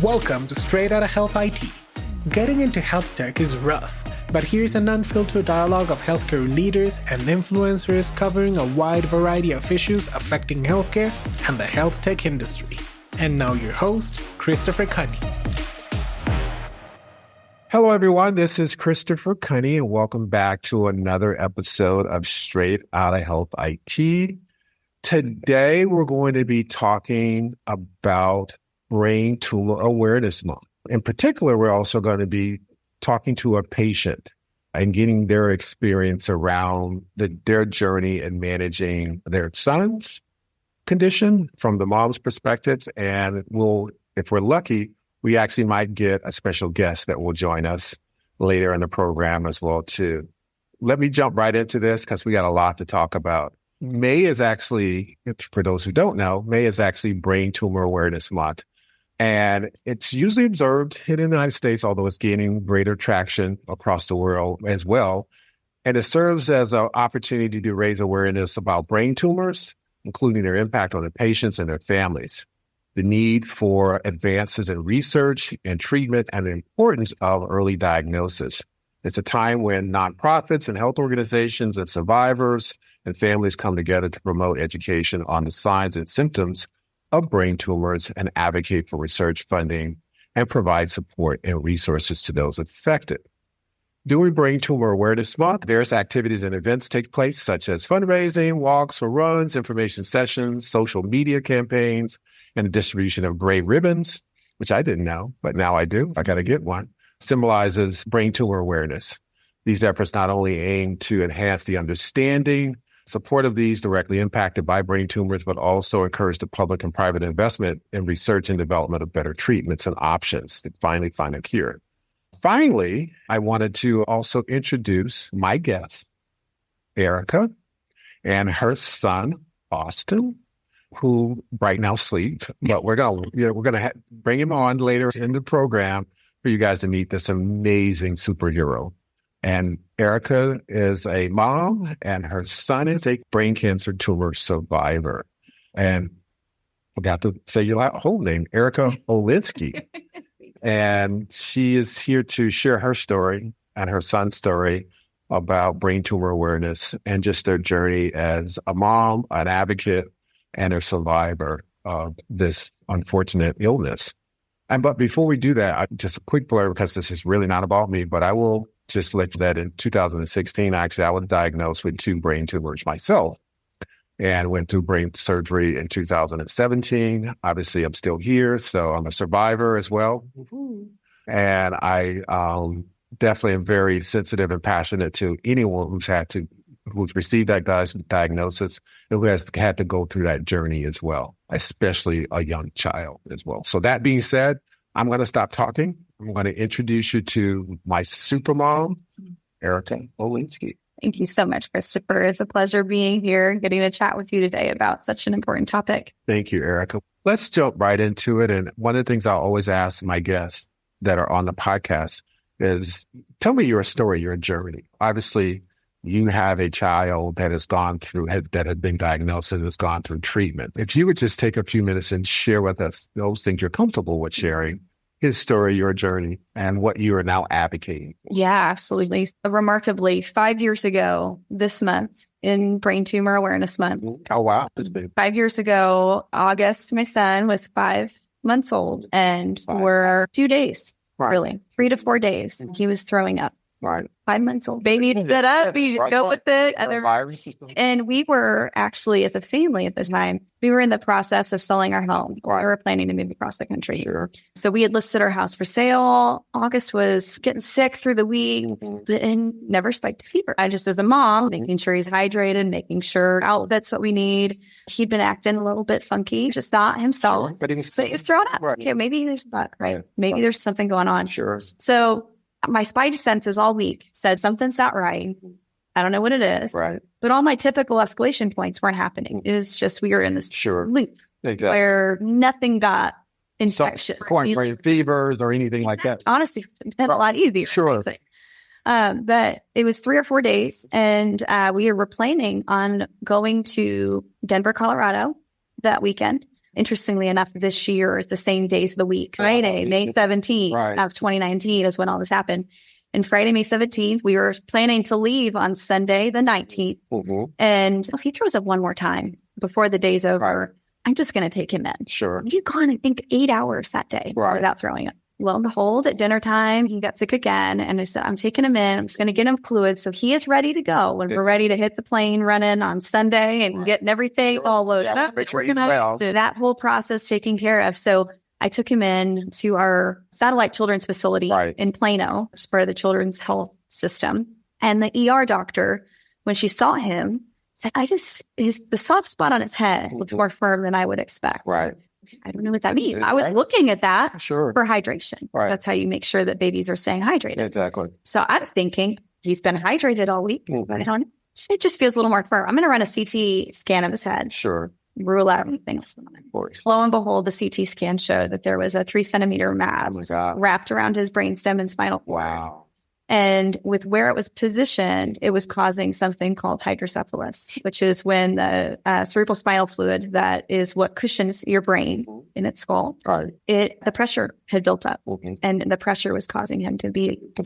Welcome to Straight Outta Health IT. Getting into health tech is rough, but here's an unfiltered dialogue of healthcare leaders and influencers covering a wide variety of issues affecting healthcare and the health tech industry. And now your host, Christopher Cunny. Hello, everyone. This is Christopher Cunny, and welcome back to another episode of Straight Outta Health IT. Today, we're going to be talking about Brain Tumor Awareness Month. In particular, we're also going to be talking to a patient and getting their experience around their journey in managing their son's condition from the mom's perspective. And if we're lucky, we actually might get a special guest that will join us later in the program as well, too. Let me jump right into this because we got a lot to talk about. May is actually, for those who don't know, May is actually Brain Tumor Awareness Month. And it's usually observed in the United States, although it's gaining greater traction across the world as well. And it serves as an opportunity to raise awareness about brain tumors, including their impact on the patients and their families, the need for advances in research and treatment, and the importance of early diagnosis. It's a time when nonprofits and health organizations and survivors and families come together to promote education on the signs and symptoms of brain tumors and advocate for research funding and provide support and resources to those affected. During Brain Tumor Awareness Month, various activities and events take place, such as fundraising, walks or runs, information sessions, social media campaigns, and the distribution of gray ribbons, which I didn't know, but now I do. I got to get one, symbolizes brain tumor awareness. These efforts not only aim to enhance the understanding, support of these directly impacted by brain tumors, but also encourage the public and private investment in research and development of better treatments and options to finally find a cure. Finally, I wanted to also introduce my guest, Erica, and her son, Austin, who right now sleep, but we're gonna bring him on later in the program for you guys to meet this amazing superhero. And Erica is a mom, and her son is a brain cancer tumor survivor. And I forgot to say your whole name, Erica Olenski. And she is here to share her story and her son's story about brain tumor awareness and just their journey as a mom, an advocate, and a survivor of this unfortunate illness. But before we do that, just a quick blur, because this is really not about me, but I will just let you that in 2016, actually, I was diagnosed with 2 brain tumors myself and went through brain surgery in 2017. Obviously, I'm still here, so I'm a survivor as well. Mm-hmm. And I definitely am very sensitive and passionate to anyone who's received that diagnosis and who has had to go through that journey as well, especially a young child as well. So that being said, I'm going to stop talking. I'm going to introduce you to my supermom, Erica Olenski. Thank you so much, Christopher. It's a pleasure being here, getting to chat with you today about such an important topic. Thank you, Erica. Let's jump right into it. And one of the things I always ask my guests that are on the podcast is, tell me your story, your journey. Obviously, you have a child that has been diagnosed and has gone through treatment. If you would just take a few minutes and share with us those things you're comfortable with sharing, his story, your journey, and what you are now advocating for. Yeah, absolutely. Remarkably, 5 years ago this month, in Brain Tumor Awareness Month. Oh, wow. 5 years ago, August, my son was 5 months old, and for 2 days, really, 3 to 4 days, he was throwing up. Right. 5 months old baby, set up, you go with it. And we were actually, as a family at the time, we were in the process of selling our home. We were planning to move across the country. Sure. So we had listed our house for sale. August was getting sick through the week and never spiked a fever. I just, as a mom, making sure he's hydrated, making sure outfit's what we need. He'd been acting a little bit funky, just not himself. Sure. But he was throwing up. Right. Okay, maybe there's that, right? Maybe there's something going on. Sure. So my spidey senses all week said something's not right. I don't know what it is. Right. But all my typical escalation points weren't happening. It was just we were in this loop where nothing got infectious. Brain fevers or anything like that. Honestly, it's been a lot easier. Sure. But it was 3 or 4 days, and we were planning on going to Denver, Colorado that weekend Interestingly enough, this year is the same days of the week. Friday, May 17th of 2019 is when all this happened. And Friday, May 17th, we were planning to leave on Sunday, the 19th. And if he throws up one more time before the day's over, I'm just going to take him in. Sure. He'd gone, I think, 8 hours that day without throwing up. Lo and behold, at dinner time, he got sick again. And I said, I'm taking him in. I'm just going to get him fluid. So he is ready to go when we're ready to hit the plane running on Sunday and getting everything all loaded up. We're going to do that whole process taken care of. So I took him in to our satellite children's facility in Plano, which is part of the children's health system. And the ER doctor, when she saw him, said, the soft spot on his head looks more firm than I would expect. I don't know what that means. I was looking at that for hydration. That's how you make sure that babies are staying hydrated. Exactly. So I was thinking, he's been hydrated all week. I don't know. It just feels a little more firm. I'm going to run a CT scan of his head. Rule out everything else. Lo and behold, the CT scan showed that there was a 3-centimeter mass wrapped around his brainstem and spinal cord. And with where it was positioned, it was causing something called hydrocephalus, which is when the cerebral spinal fluid, that is what cushions your brain in its skull, the pressure had built up, and the pressure was causing him to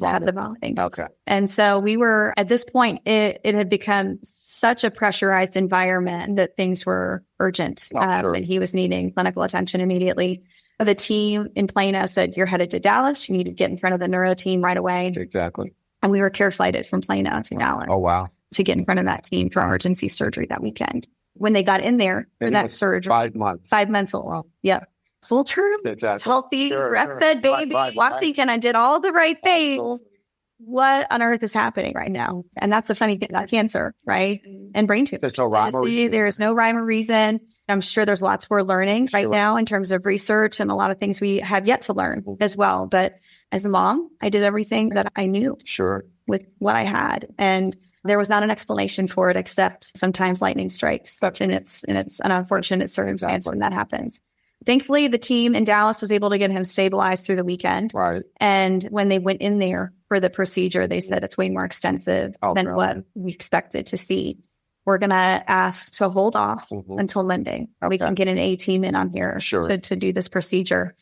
have the vomiting. And so we were, at this point, it had become such a pressurized environment that things were urgent, and he was needing clinical attention immediately. The team in Plano said, you're headed to Dallas. You need to get in front of the neuro team right away. And we were care flighted from Plano to Dallas. To get in front of that team for emergency surgery that weekend. When they got in there for that surgery, 5 months. 5 months old. Full term, healthy, breastfed baby. I'm thinking I did all the right things. What on earth is happening right now? And that's the funny thing about cancer, right? And brain tumors. There's no rhyme or reason. There's no rhyme or reason. I'm sure there's lots we're learning right now in terms of research and a lot of things we have yet to learn as well. But as a mom, I did everything that I knew with what I had. And there was not an explanation for it except sometimes lightning strikes. And it's an unfortunate circumstance when that happens. Thankfully, the team in Dallas was able to get him stabilized through the weekend. And when they went in there for the procedure, they said it's way more extensive than what we expected to see. We're going to ask to hold off until Monday. We can get an A team in on here to do this procedure.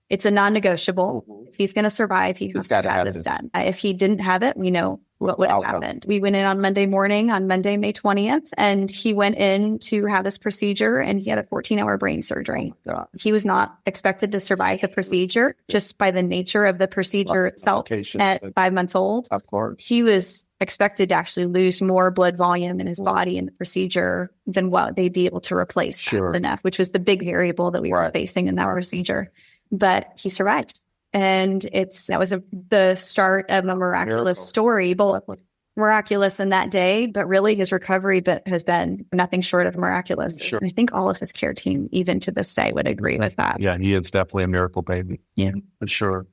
It's a non-negotiable. If he's going to survive, he has to have this done. If he didn't have it, we know what would have happened. We went in on Monday morning, on Monday, May 20th, and he went in to have this procedure, and he had a 14-hour brain surgery. He was not expected to survive the procedure just by the nature of the procedure itself at 5 months old. Of course. He was expected to actually lose more blood volume in his body in the procedure than what they'd be able to replace enough, which was the big variable that we were facing in that procedure. But he survived. And that was the start of a miraculous story, both miraculous in that day, but really his recovery has been nothing short of miraculous. And I think all of his care team, even to this day, would agree with that. Yeah, he is definitely a miracle baby. For sure.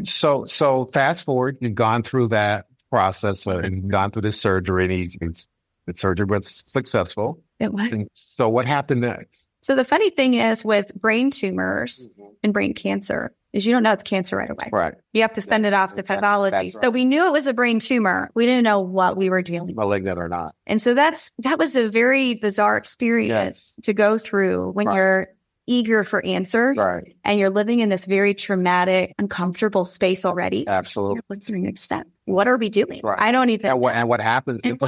So fast forward, you've gone through that process and gone through this surgery, and the surgery was successful. It was. And so what happened next? So the funny thing is with brain tumors and brain cancer is you don't know it's cancer right away. You have to send it off to pathology. So we knew it was a brain tumor. We didn't know what we were dealing with. Malignant or not. And so that was a very bizarre experience to go through when you're eager for answers and you're living in this very traumatic, uncomfortable space already. Absolutely. What's the next step? What are we doing? I don't even know. And what happens if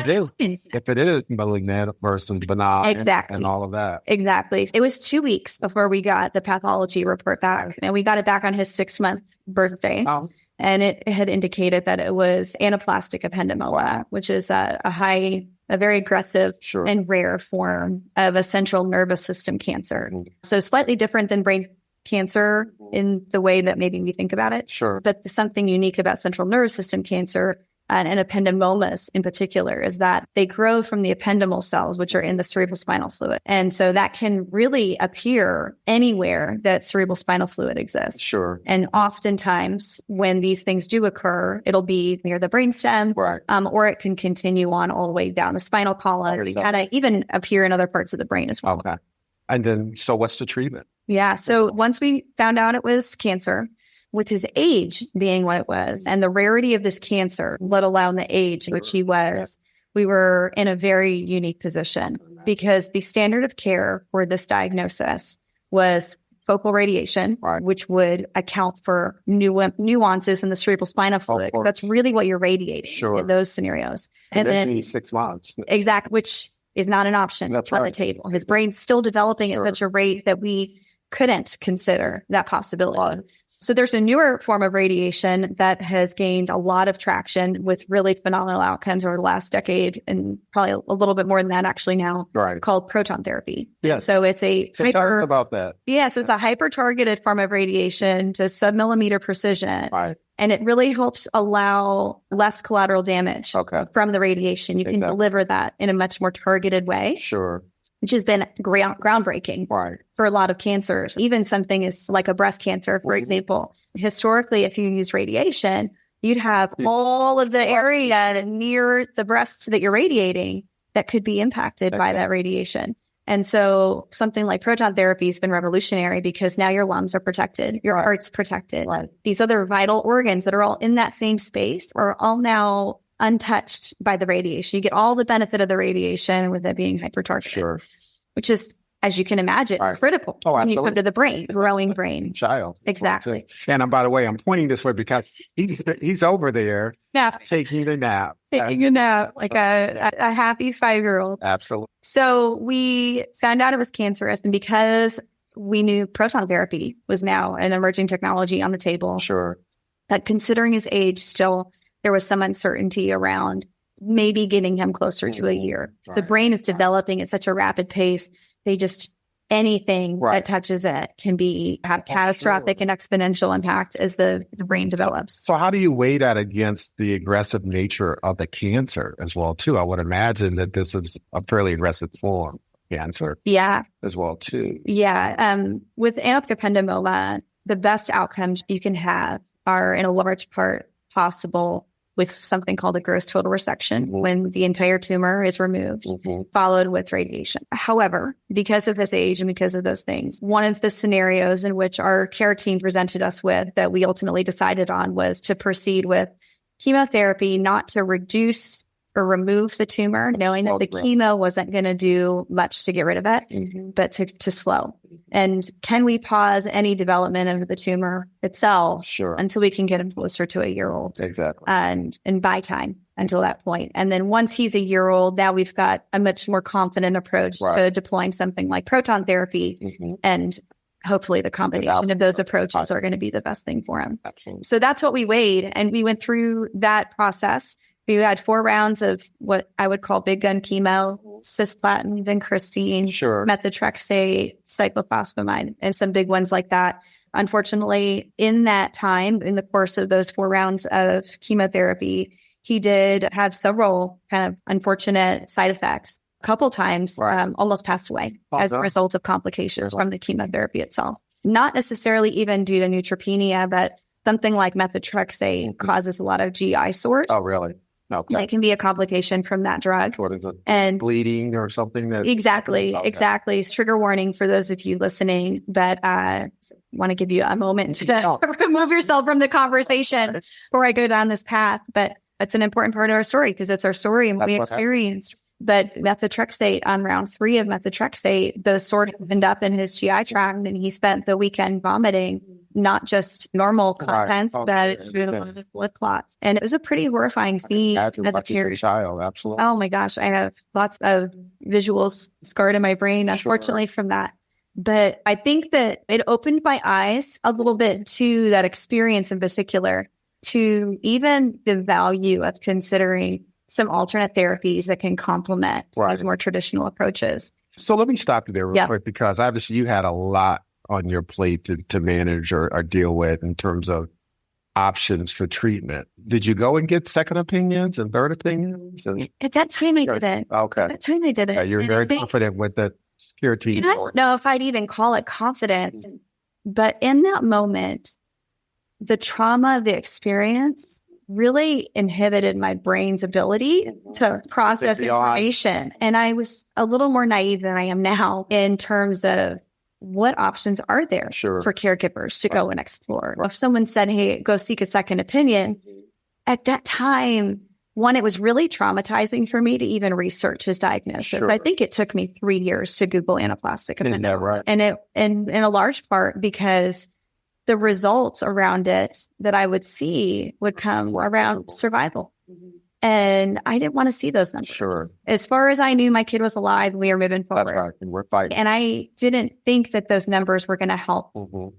it is malignant versus benign and all of that. Exactly. It was 2 weeks before we got the pathology report back, and we got it back on his 6th-month birthday. And it had indicated that it was anaplastic ependymoma, which is a very aggressive and rare form of a central nervous system cancer. So slightly different than brain cancer in the way that maybe we think about it. But something unique about central nervous system cancer and ependymomas in particular is that they grow from the ependymal cells, which are in the cerebral spinal fluid. And so that can really appear anywhere that cerebral spinal fluid exists. And oftentimes when these things do occur, it'll be near the brainstem, or it can continue on all the way down the spinal column, and even appear in other parts of the brain as well. And then, so what's the treatment? So once we found out it was cancer, with his age being what it was, and the rarity of this cancer, let alone the age in which he was, we were in a very unique position because the standard of care for this diagnosis was focal radiation, which would account for nuances in the cerebral spinal fluid. That's really what you're radiating in those scenarios. And then 6 months. Exactly, which is not an option on the table. His brain's still developing at such a rate that we couldn't consider that possibility. So there's a newer form of radiation that has gained a lot of traction with really phenomenal outcomes over the last decade, and probably a little bit more than that actually now, called proton therapy. Yeah. So it's a Tell us about that. Yeah, so it's a hyper-targeted form of radiation to sub-millimeter precision. And it really helps allow less collateral damage from the radiation. You can deliver that in a much more targeted way. Which has been groundbreaking for a lot of cancers. Even something is like a breast cancer, for example. Historically, if you use radiation, you'd have all of the area near the breast that you're radiating that could be impacted by that radiation. And so something like proton therapy has been revolutionary because now your lungs are protected, your heart's protected. These other vital organs that are all in that same space are all now untouched by the radiation. You get all the benefit of the radiation with it being hyper-targeted, which is, as you can imagine, critical when you come to the brain, growing brain. Child. Exactly. And by the way, I'm pointing this way because he's over there taking a nap. Taking a nap, like a happy 5-year-old. Absolutely. So we found out it was cancerous, and because we knew proton therapy was now an emerging technology on the table, that considering his age still, there was some uncertainty around maybe getting him closer to a year. The brain is developing at such a rapid pace. Anything that touches it can have catastrophic and exponential impact as the brain develops. So how do you weigh that against the aggressive nature of the cancer as well, too? I would imagine that this is a fairly aggressive form of cancer as well, too. With anophthalmopendymoma, the best outcomes you can have are in a large part possible with something called a gross total resection, when the entire tumor is removed, followed with radiation. However, because of his age and because of those things, one of the scenarios in which our care team presented us with that we ultimately decided on was to proceed with chemotherapy, not to reduce or remove the tumor, knowing that the chemo wasn't going to do much to get rid of it, but to slow. And can we pause any development of the tumor itself until we can get him closer to a year old? And buy time until that point. And then once he's a year old, now we've got a much more confident approach to deploying something like proton therapy. And hopefully the combination of those approaches are going to be the best thing for him. So that's what we weighed. And we went through that process. We had 4 rounds of what I would call big gun chemo, cisplatin, vincristine, methotrexate, cyclophosphamide, and some big ones like that. Unfortunately, in that time, in the course of those 4 rounds of chemotherapy, he did have several kind of unfortunate side effects. A couple times, almost passed away as a result of complications from the chemotherapy itself. Not necessarily even due to neutropenia, but something like methotrexate causes a lot of GI sores. Oh, really? Okay. That can be a complication from that drug. What is it? And bleeding or something? Exactly. It's trigger warning for those of you listening, but I want to give you a moment to remove yourself from the conversation before I go down this path. But it's an important part of our story because it's our story and what we experienced. But methotrexate, on round 3 of methotrexate, those sort of opened up in his GI tract, and he spent the weekend vomiting, not just normal contents, but blood clots. And it was a pretty horrifying scene. As a child, absolutely. Oh my gosh, I have lots of visuals scarred in my brain, unfortunately, from that. But I think that it opened my eyes a little bit to that experience in particular, to even the value of considering some alternate therapies that can complement these more traditional approaches. So let me stop you there real quick, because obviously you had a lot on your plate to manage or deal with in terms of options for treatment. Did you go and get second opinions and third opinions? At that time, I didn't. Okay. At that time, I didn't. You're very confident with the care team. I don't know if I'd even call it confidence, but in that moment, the trauma of the experience really inhibited my brain's ability to process information. And I was a little more naive than I am now in terms of what options are there for caregivers to go and explore. If someone said, hey, go seek a second opinion, at that time, One, it was really traumatizing for me to even research his diagnosis. Sure. I think it took me 3 years to Google anaplastic Isn't that right? and in a large part because the results around it that I would see would come around survival. And I didn't want to see those numbers. Sure. As far as I knew, my kid was alive and we were moving forward. Right. And we're fighting. And I didn't think that those numbers were going to help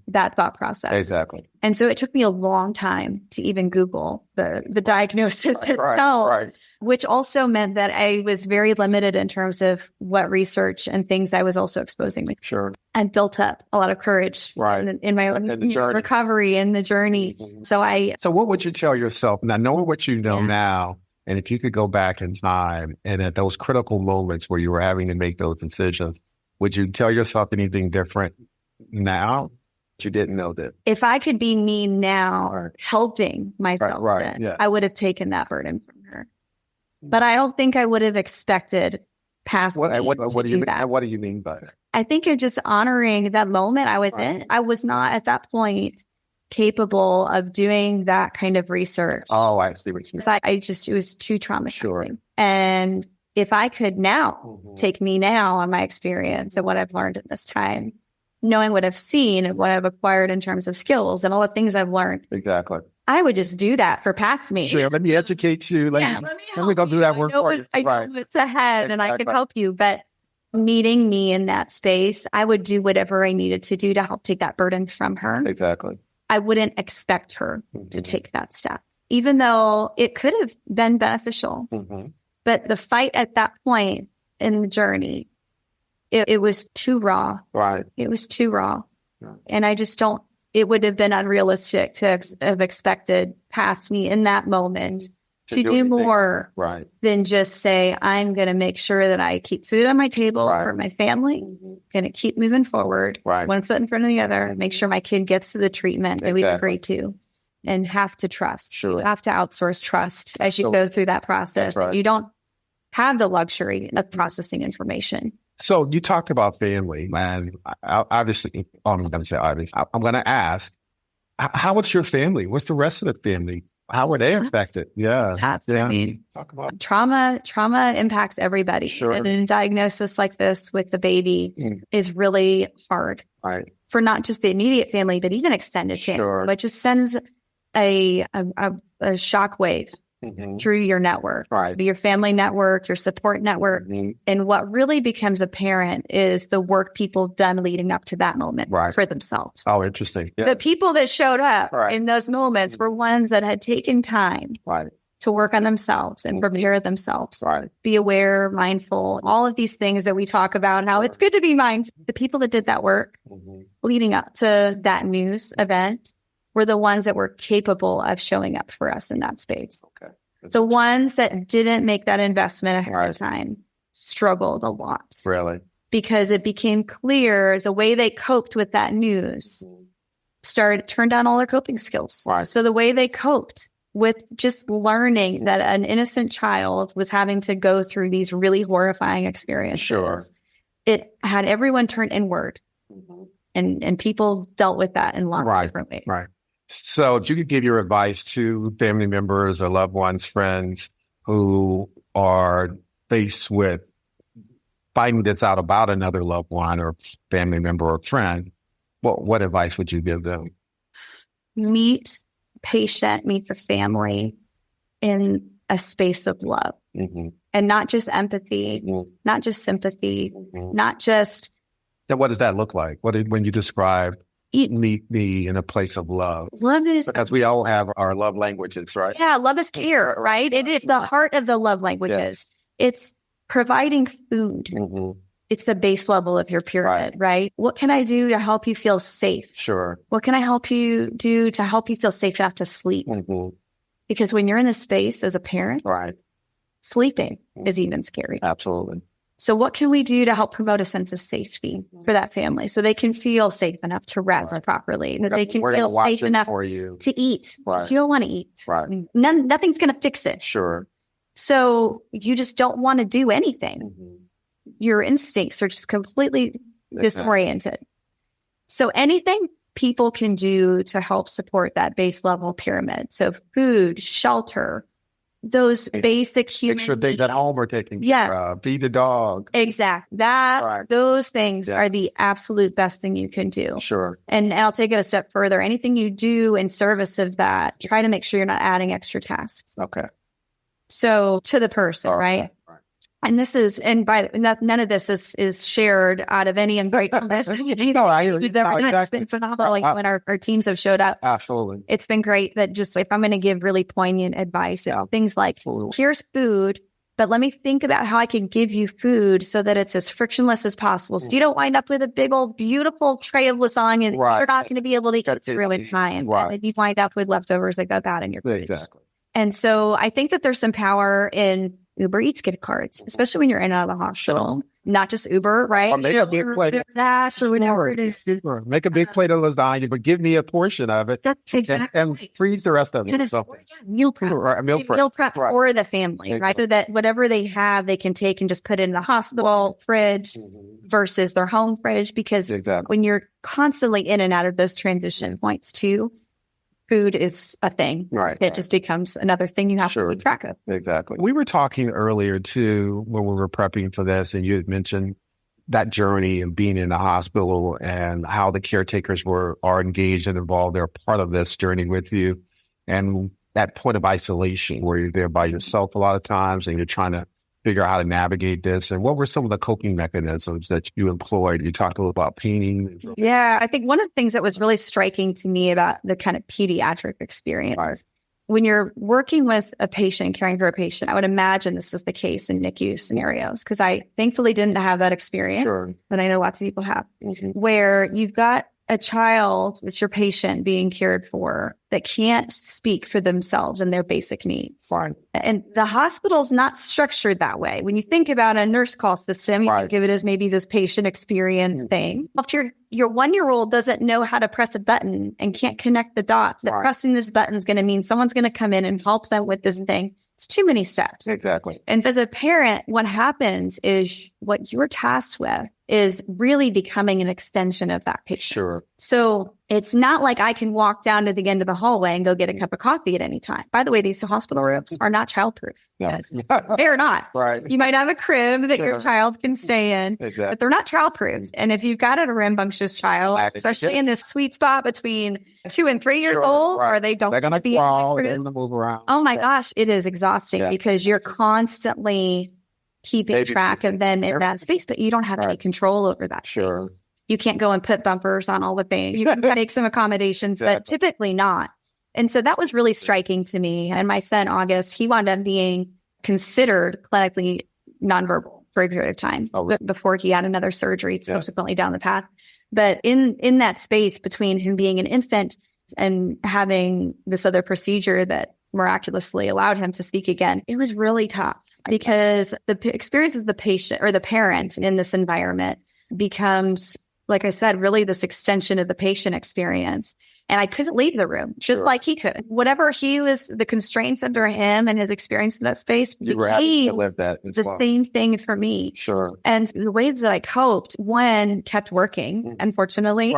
that thought process. Exactly. And so it took me a long time to even Google the diagnosis itself, Right. which also meant that I was very limited in terms of what research and things I was also exposing me. Sure. I built up a lot of courage in my own recovery and the journey. So what would you tell yourself now, knowing what you know now, and if you could go back in time and at those critical moments where you were having to make those decisions, would you tell yourself anything different now that you didn't know that? If I could be me now, helping myself, then, I would have taken that burden from her. But I don't think I would have expected past what do you mean? that. What do you mean by that? I think of just honoring that moment I was in. I was not at that point capable of doing that kind of research. Oh, I see what you mean. It was too traumatizing. Sure. And if I could now take me now on my experience and what I've learned in this time, knowing what I've seen and what I've acquired in terms of skills and all the things I've learned. Exactly. I would just do that for past me. Sure, let me educate you. Let me go do that work for you. I know it's ahead and I can help you, but meeting me in that space, I would do whatever I needed to do to help take that burden from her. Exactly. I wouldn't expect her to take that step, even though it could have been beneficial. But the fight at that point in the journey, it was too raw. Right. It was too raw. Right. And I just don't, it would have been unrealistic to have expected past me in that moment to do more than just say, I'm going to make sure that I keep food on my table for my family, going to keep moving forward, one foot in front of the other, make sure my kid gets to the treatment that we've agreed to, and have to trust. Sure. You have to outsource trust as you go through that process. You don't have the luxury of processing information. So you talked about family, and obviously, I'm going to ask, how was your family? What's the rest of the family? How were they affected? I mean, talk about trauma impacts everybody. Sure. And a diagnosis like this with the baby is really hard for not just the immediate family, but even extended family, which just sends a shockwave through your network, your family network, your support network. And what really becomes apparent is the work people done leading up to that moment for themselves. Oh, interesting. Yeah. The people that showed up in those moments were ones that had taken time to work on themselves and prepare themselves, be aware, mindful, all of these things that we talk about and how it's good to be mindful. The people that did that work leading up to that news event were the ones that were capable of showing up for us in that space. Okay. The ones that didn't make that investment ahead of time struggled a lot. Really? Because it became clear the way they coped with that news turned down all their coping skills. So the way they coped with just learning that an innocent child was having to go through these really horrifying experiences, it had everyone turn inward. And people dealt with that in lots of different ways. Right. So if you could give your advice to family members or loved ones, friends who are faced with finding this out about another loved one or family member or friend, what advice would you give them? Meet the family in a space of love and not just empathy, not just sympathy, not just. So what does that look like? When you describe meet me in a place of love? Love is because we all have our love languages, right? Yeah, love is care, right? It is the heart of the love languages. It's providing food. It's the base level of your pyramid, right? What can I do to help you feel safe? Sure. What can I help you do to help you feel safe enough to sleep? Because when you're in this space as a parent, sleeping is even scary. Absolutely. So what can we do to help promote a sense of safety for that family so they can feel safe enough to rest properly, that they can feel safe enough to eat? If you don't want to eat, nothing's going to fix it. Sure. So you just don't want to do anything. Your instincts are just completely disoriented. So anything people can do to help support that base level pyramid. So food, shelter, those basic human extra things at home are taking Yeah. care of. Feed the dog. Exactly. Those things are the absolute best thing you can do. Sure. And I'll take it a step further. Anything you do in service of that, try to make sure you're not adding extra tasks. Okay. So to the person, right? And this is, and none of this is shared out of any ungratefulness. It's been phenomenal when our teams have showed up. Absolutely. It's been great that just, if I'm going to give really poignant advice, things like, here's food, but let me think about how I can give you food so that it's as frictionless as possible. So you don't wind up with a big old beautiful tray of lasagna that you're not going to be able to eat through in time. And then you wind up with leftovers that go bad in your fridge. Exactly. And so I think that there's some power in Uber Eats gift cards, especially when you're in and out of the hospital. Not just Uber, right? Or make a big plate. Dash or whatever. Make a big plate of lasagna, but give me a portion of it. That's exactly. And freeze the rest of it. So. Meal prep. Meal prep right. for the family, right? So that whatever they have, they can take and just put it in the hospital fridge versus their home fridge. Because when you're constantly in and out of those transition points too, food is a thing. Right. It just becomes another thing you have to keep track of. Exactly. We were talking earlier too, when we were prepping for this, and you had mentioned that journey of being in the hospital and how the caretakers are engaged and involved. They're part of this journey with you. And that point of isolation where you're there by yourself a lot of times and you're trying to figure out how to navigate this. And what were some of the coping mechanisms that you employed? You talked a little about painting. Yeah, I think one of the things that was really striking to me about the kind of pediatric experience, when you're working with a patient, caring for a patient, I would imagine this is the case in NICU scenarios, because I thankfully didn't have that experience, but I know lots of people have, where you've got a child with your patient being cared for that can't speak for themselves and their basic needs. And the hospital's not structured that way. When you think about a nurse call system, you think of it as maybe this patient experience thing. If your 1-year-old doesn't know how to press a button and can't connect the dots, that pressing this button is going to mean someone's going to come in and help them with this thing. It's too many steps. Exactly. And as a parent, what happens is what you're tasked with is really becoming an extension of that patient. Sure. So it's not like I can walk down to the end of the hallway and go get a cup of coffee at any time. By the way, these hospital rooms are not childproof. Yeah. They're not. Right. You might have a crib that your child can stay in, but they're not childproof. And if you've got a rambunctious child, especially in this sweet spot between 2 and 3 years old, or they're going to be crawl, they're going to move around. Oh my gosh, it is exhausting because you're constantly keeping track of them in that space, but you don't have any control over that space. You can't go and put bumpers on all the things. You can make some accommodations, but typically not. And so that was really striking to me. And my son, August, he wound up being considered clinically nonverbal for a period of time before he had another surgery subsequently down the path. But in that space between him being an infant and having this other procedure that miraculously allowed him to speak again, it was really tough because the experience as the patient or the parent in this environment becomes, like I said, really this extension of the patient experience. And I couldn't leave the room, just like he could. Whatever he was, the constraints under him and his experience in that space became the same thing for me. Sure. And the ways that I coped, one, kept working, unfortunately,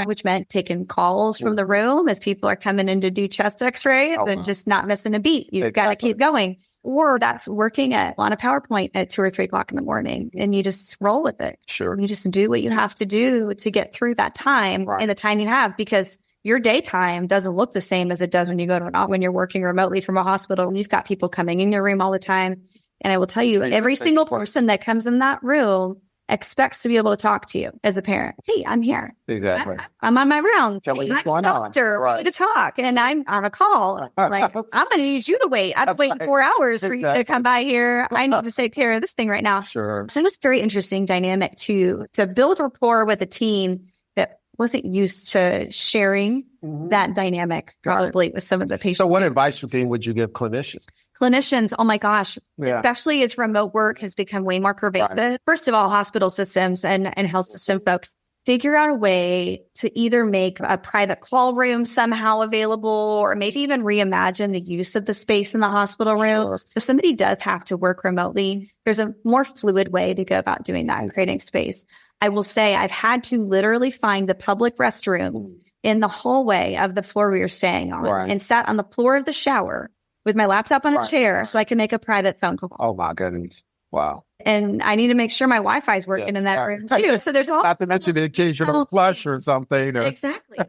which meant taking calls from the room as people are coming in to do chest x-rays and just not missing a beat. You've got to keep going. Or that's working on a PowerPoint at 2 or 3 o'clock in the morning, and you just roll with it. Sure. You just do what you have to do to get through that time and the time you have, because your daytime doesn't look the same as it does when you go to when you're working remotely from a hospital. You've got people coming in your room all the time. And I will tell you, every single person that comes in that room expects to be able to talk to you as a parent. Hey, I'm here. Exactly. I'm on my round. Tell me what's going on. Doctor, we need to talk. And I'm on a call. Like, I'm going to need you to wait. I've been waiting 4 hours for you to come by here. I need to take care of this thing right now. Sure. So it was a very interesting dynamic to build rapport with a team that wasn't used to sharing that dynamic probably with some of the patients. So what advice would you give clinicians? Clinicians, oh my gosh, especially as remote work has become way more pervasive. First of all, hospital systems and health system folks, figure out a way to either make a private call room somehow available, or maybe even reimagine the use of the space in the hospital room. If somebody does have to work remotely, there's a more fluid way to go about doing that and creating space. I will say I've had to literally find the public restroom in the hallway of the floor we were staying on and sat on the floor of the shower with my laptop on a chair so I can make a private phone call. Oh my goodness. Wow. And I need to make sure my Wi-Fi is working in that room too. So there's all not to mention the occasional flush or something. Or... Exactly.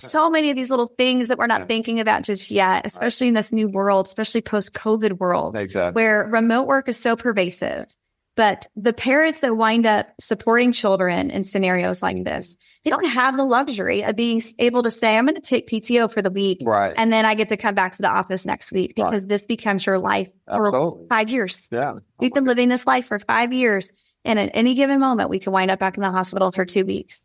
So many of these little things that we're not thinking about just yet, especially in this new world, especially post-COVID world, where remote work is so pervasive. But the parents that wind up supporting children in scenarios like this, they don't have the luxury of being able to say, I'm going to take PTO for the week. And then I get to come back to the office next week because this becomes your life for 5 years. We've been living this life for 5 years. And at any given moment, we can wind up back in the hospital for 2 weeks.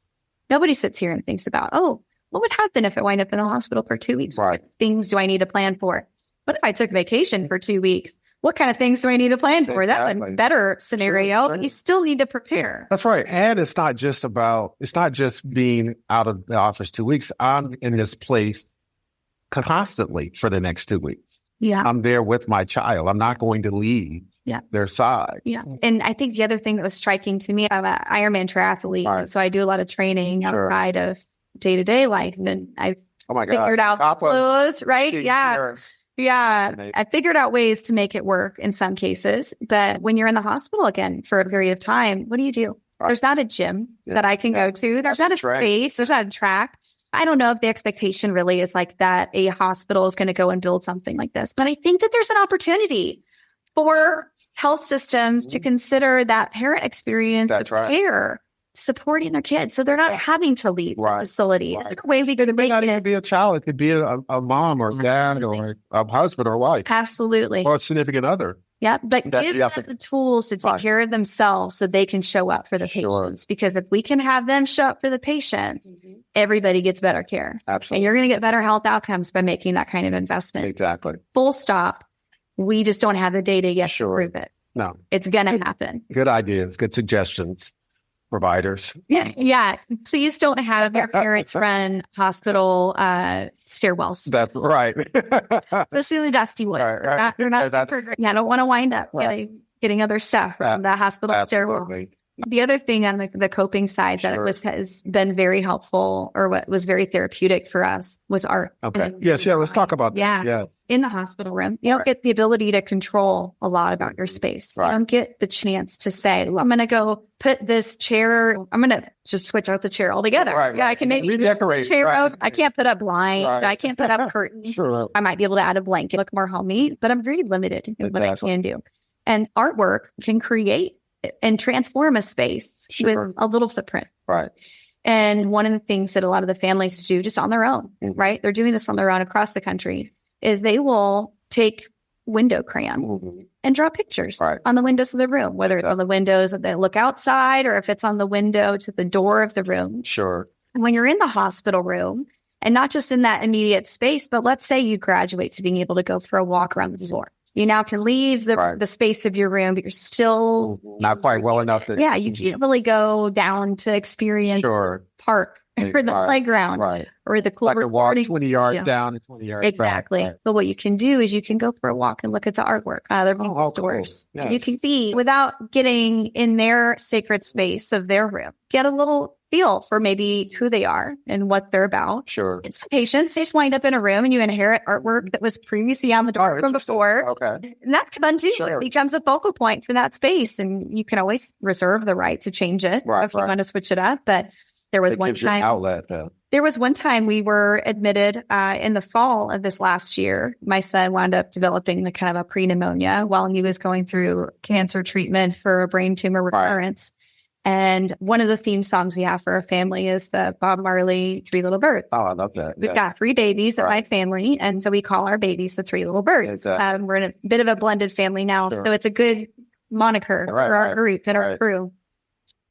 Nobody sits here and thinks about, oh, what would happen if I wind up in the hospital for 2 weeks? What things do I need to plan for? What if I took vacation for 2 weeks? What kind of things do I need to plan for? That's a better scenario, but you still need to prepare. That's right. And it's not just being out of the office 2 weeks. I'm in this place constantly for the next 2 weeks. I'm there with my child. I'm not going to leave their side. And I think the other thing that was striking to me, I'm an Ironman triathlete, so I do a lot of training outside of day-to-day life. And I figured out flows, right? I figured out ways to make it work in some cases. But when you're in the hospital again for a period of time, what do? There's not a gym that I can go to. There's not a space. There's not a track. I don't know if the expectation really is like that a hospital is going to go and build something like this. But I think that there's an opportunity for health systems to consider that parent experience of care supporting their kids so they're not having to leave the facility. Is there a way we could make it? It may not even be a child. It could be a mom or dad or a husband or wife. Absolutely. Or a significant other. But give them the tools to take care of themselves so they can show up for the patients. Because if we can have them show up for the patients, everybody gets better care. Absolutely. And you're going to get better health outcomes by making that kind of investment. Exactly. Full stop. We just don't have the data yet to prove it. No. It's going to happen. Good ideas. Good suggestions. Providers. Please don't have your parents run hospital stairwells. That's right. Especially the dusty ones. They're not super great. I don't want to wind up getting other stuff from the hospital stairwell. The other thing on the coping side that has been very helpful or what was very therapeutic for us was art. Let's talk about that. In the hospital room, you don't get the ability to control a lot about your space. You don't get the chance to say, well, I'm going to go put this chair, I'm going to just switch out the chair altogether. I can maybe redecorate. Chair out. I can't put up blinds. I can't put up curtains. I might be able to add a blanket, look more homey, but I'm very limited in what I can do. And artwork can create and transform a space with a little footprint. And one of the things that a lot of the families do just on their own, they're doing this on their own across the country, is they will take window crayons and draw pictures on the windows of the room, whether it's on the windows that look outside or if it's on the window to the door of the room. And when you're in the hospital room, and not just in that immediate space, but let's say you graduate to being able to go for a walk around the floor. You now can leave the space of your room, but you're still not quite well enough. You can't really go down to experience park or the playground or the cool. Like a walk 20 yards down and 20 yards back. But what you can do is you can go for a walk and look at the artwork out of their doors. Cool. You can see without getting in their sacred space of their room. Get a little feel for maybe who they are and what they're about. It's patients. They just wind up in a room and you inherit artwork that was previously on the door from before. And that's fun too. It becomes a focal point for that space. And you can always reserve the right to change it if you want to switch it up. But there was one time outlet, though. There was one time we were admitted in the fall of this last year. My son wound up developing the kind of a pre-pneumonia while he was going through cancer treatment for a brain tumor recurrence. And one of the theme songs we have for our family is the Bob Marley 3 Little Birds. Oh, I love that. We've got 3 babies in my family. And so we call our babies the 3 Little Birds. We're in a bit of a blended family now. So it's a good moniker for our group and our crew.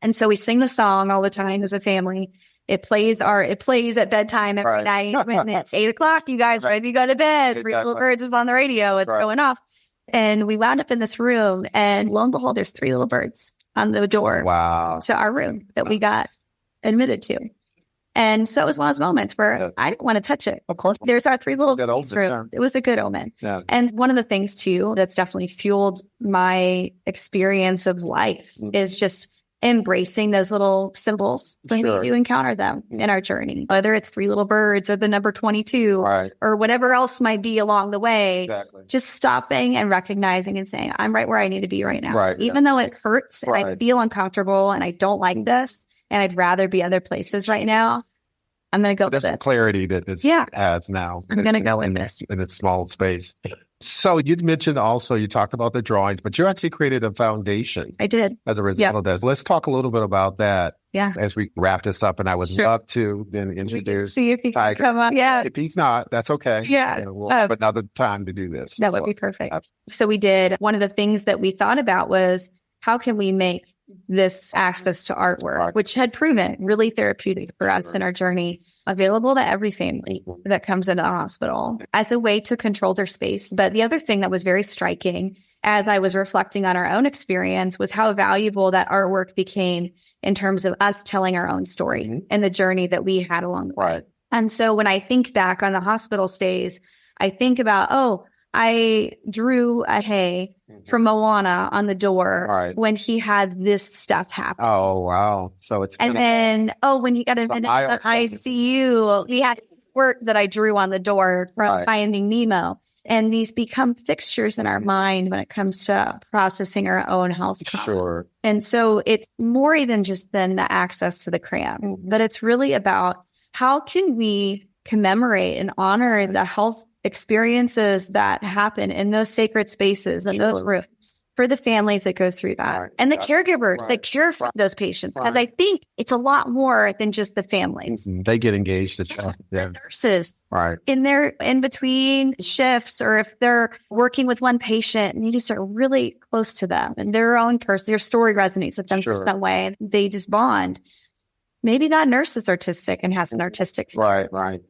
And so we sing the song all the time as a family. It plays at bedtime every night. When it's 8:00, you guys ready to go to bed. 3 Little Birds is on the radio. It's going off. And we wound up in this room and lo and behold, there's 3 little birds on the door to our room that we got admitted to. And so it was one of those moments where I didn't want to touch it. Of course. There's our 3 little birds room. It was a good omen. And one of the things too that's definitely fueled my experience of life is just embracing those little symbols when we do encounter them in our journey, whether it's 3 little birds or the number 22 or whatever else might be along the way. Just stopping and recognizing and saying, I'm right where I need to be right now. Even though it hurts and I feel uncomfortable and I don't like this and I'd rather be other places right now, I'm going to go with it. That's the clarity that this has now. I'm going to go with this. In its small space. So you mentioned also, you talked about the drawings, but you actually created a foundation. I did. As a result of this. Let's talk a little bit about that as we wrap this up. And I would love to then introduce See if he can come up. If he's not, that's okay. We'll have another time to do this. That would be perfect. So we did, one of the things that we thought about was, how can we make this access to artwork, which had proven really therapeutic for us in our journey, available to every family that comes into the hospital as a way to control their space. But the other thing that was very striking as I was reflecting on our own experience was how valuable that artwork became in terms of us telling our own story and the journey that we had along the way. And so when I think back on the hospital stays, I think about, I drew a hay from Moana on the door when he had this stuff happen. Oh, wow. So it's and then, when he got admitted to the ICU, he had work that I drew on the door from Finding Nemo. And these become fixtures in our mind when it comes to processing our own health trauma. And so it's more even just than the access to the crayons, but it's really about how can we commemorate and honor the health experiences that happen in those sacred spaces and those rooms for the families that go through that and the caregivers that care for those patients. Because I think it's a lot more than just the families. They get engaged. The nurses in their in between shifts, or if they're working with one patient and you just are really close to them and their own person, their story resonates with them in some way and they just bond. Maybe that nurse is artistic and has an artistic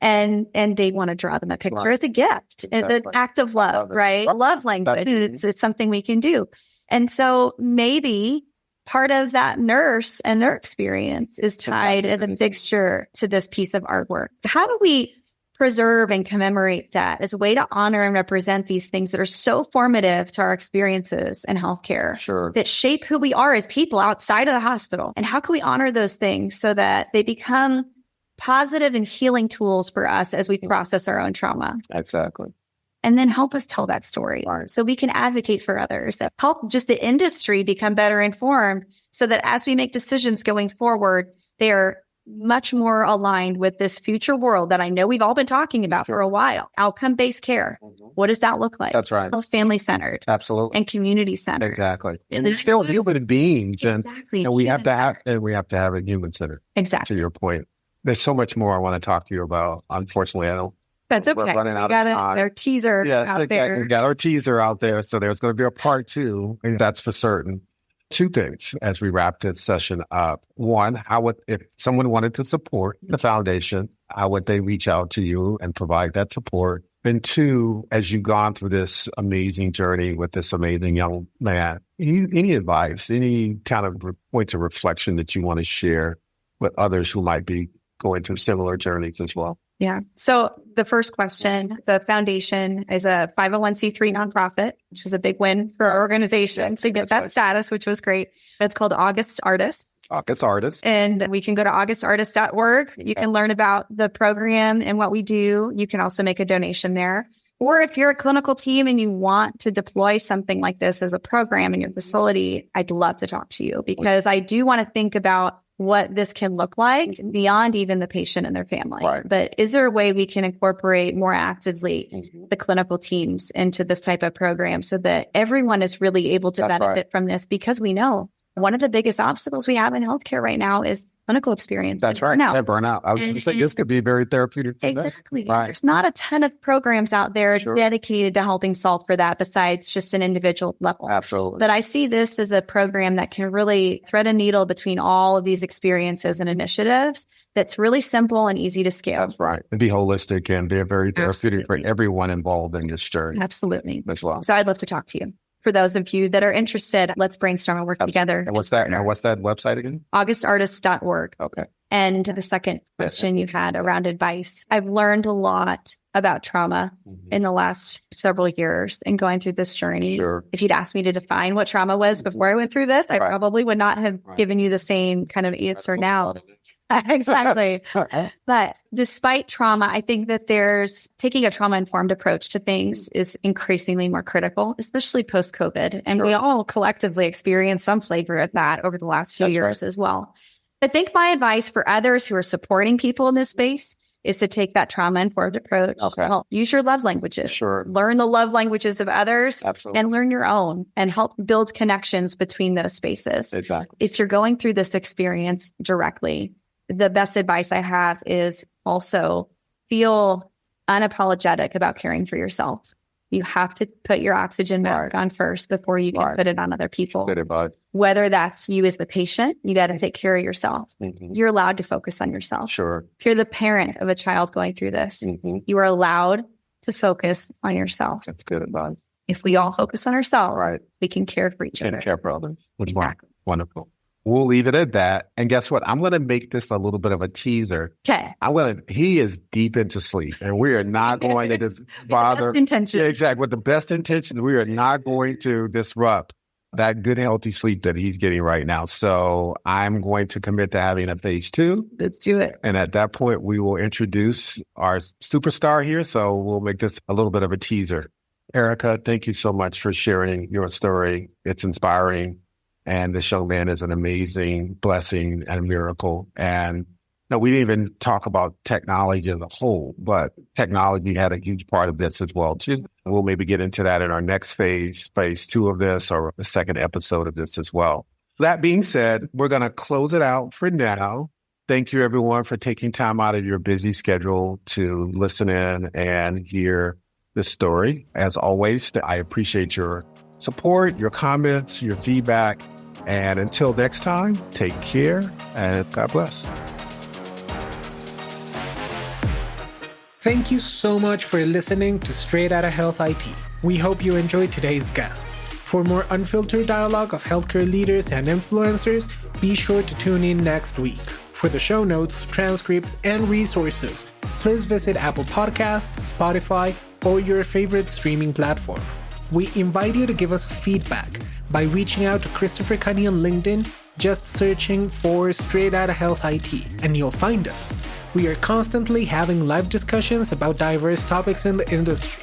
and they want to draw them a picture as a gift, an act of love, love language. It's something we can do. And so maybe part of that nurse and their experience is tied as a fixture to this piece of artwork. How do we preserve and commemorate that as a way to honor and represent these things that are so formative to our experiences in healthcare that shape who we are as people outside of the hospital? And how can we honor those things so that they become positive and healing tools for us as we process our own trauma? And then help us tell that story so we can advocate for others, that help just the industry become better informed so that as we make decisions going forward, they're much more aligned with this future world that I know we've all been talking about for a while. Outcome-based care. What does that look like? That's right. It's family-centered. Absolutely. And community-centered. Exactly. And they're still human beings. And we have to have it human-centered. Exactly. To your point. There's so much more I want to talk to you about. Unfortunately, I don't. That's okay. We're running out of time. Our teaser out there. We got our teaser out there. So there's going to be a part 2. And that's for certain. 2 things as we wrap this session up. One, if someone wanted to support the foundation, how would they reach out to you and provide that support? And 2, as you've gone through this amazing journey with this amazing young man, any advice, any kind of points of reflection that you want to share with others who might be going through similar journeys as well? Yeah. So the first question, the foundation is a 501c3 nonprofit, which was a big win for our organization to get that status, which was great. It's called August Artists. August Artists. And we can go to augustartist.org. You can learn about the program and what we do. You can also make a donation there. Or if you're a clinical team and you want to deploy something like this as a program in your facility, I'd love to talk to you because I do want to think about what this can look like beyond even the patient and their family. But is there a way we can incorporate more actively the clinical teams into this type of program so that everyone is really able to benefit from this? Because we know one of the biggest obstacles we have in healthcare right now is clinical experience. That's right. Burnout. I was going to say this could be very therapeutic. Exactly. There's not a ton of programs out there dedicated to helping solve for that besides just an individual level. Absolutely. But I see this as a program that can really thread a needle between all of these experiences and initiatives that's really simple and easy to scale. That's right. And be holistic and be very therapeutic for everyone involved in this journey. Absolutely. As well. So I'd love to talk to you. For those of you that are interested, let's brainstorm and work together. And what's that website again? augustartist.org. Okay. And to the second question you had around advice, I've learned a lot about trauma in the last several years and going through this journey. Sure. If you'd asked me to define what trauma was before I went through this, I probably would not have given you the same kind of answer now. Exactly. But despite trauma, I think that taking a trauma-informed approach to things is increasingly more critical, especially post-COVID. And we all collectively experienced some flavor of that over the last few years as well. I think my advice for others who are supporting people in this space is to take that trauma-informed approach. Help use your love languages. Learn the love languages of others and learn your own and help build connections between those spaces. If you're going through this experience directly, the best advice I have is also feel unapologetic about caring for yourself. You have to put your oxygen mask on first before you can put it on other people. Whether that's you as the patient, you got to take care of yourself. You're allowed to focus on yourself. If you're the parent of a child going through this, you are allowed to focus on yourself. That's good advice. If we all focus on ourselves, we can care for each other. And care for others. Exactly. Wonderful. We'll leave it at that. And guess what? I'm going to make this a little bit of a teaser. Okay. He is deep into sleep, and we are not going to just bother. With the best intentions. Yeah, exactly. With the best intentions, we are not going to disrupt that good, healthy sleep that he's getting right now. So I'm going to commit to having a phase 2. Let's do it. And at that point, we will introduce our superstar here. So we'll make this a little bit of a teaser. Erica, thank you so much for sharing your story. It's inspiring. And this young man is an amazing blessing and a miracle. And no, we didn't even talk about technology as a whole, but technology had a huge part of this as well, too. We'll maybe get into that in our next phase 2 of this, or the second episode of this as well. That being said, we're going to close it out for now. Thank you, everyone, for taking time out of your busy schedule to listen in and hear this story. As always, I appreciate your support, your comments, your feedback. And until next time, take care and God bless. Thank you so much for listening to Straight Outta Health IT. We hope you enjoyed today's guest. For more unfiltered dialogue of healthcare leaders and influencers, be sure to tune in next week. For the show notes, transcripts, and resources, please visit Apple Podcasts, Spotify, or your favorite streaming platform. We invite you to give us feedback by reaching out to Christopher Cunny on LinkedIn, just searching for Straight Outta Health IT, and you'll find us. We are constantly having live discussions about diverse topics in the industry.